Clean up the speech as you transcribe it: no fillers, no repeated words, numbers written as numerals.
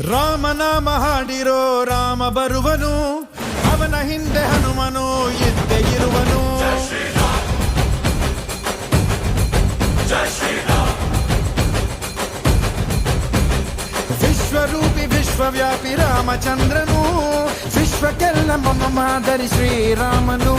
ರಾಮನಾಮ ಹಾಡಿರೋ ರಾಮ ಬರುವನು, ಅವನ ಹಿಂದೆ ಹನುಮನು ಇದ್ದೇ ಇರುವನು. ವಿಶ್ವರೂಪಿ ವಿಶ್ವವ್ಯಾಪಿ ರಾಮಚಂದ್ರನು, ವಿಶ್ವಕ್ಕೆಲ್ಲ ಮಮ ಮಾದರಿ ಶ್ರೀರಾಮನು.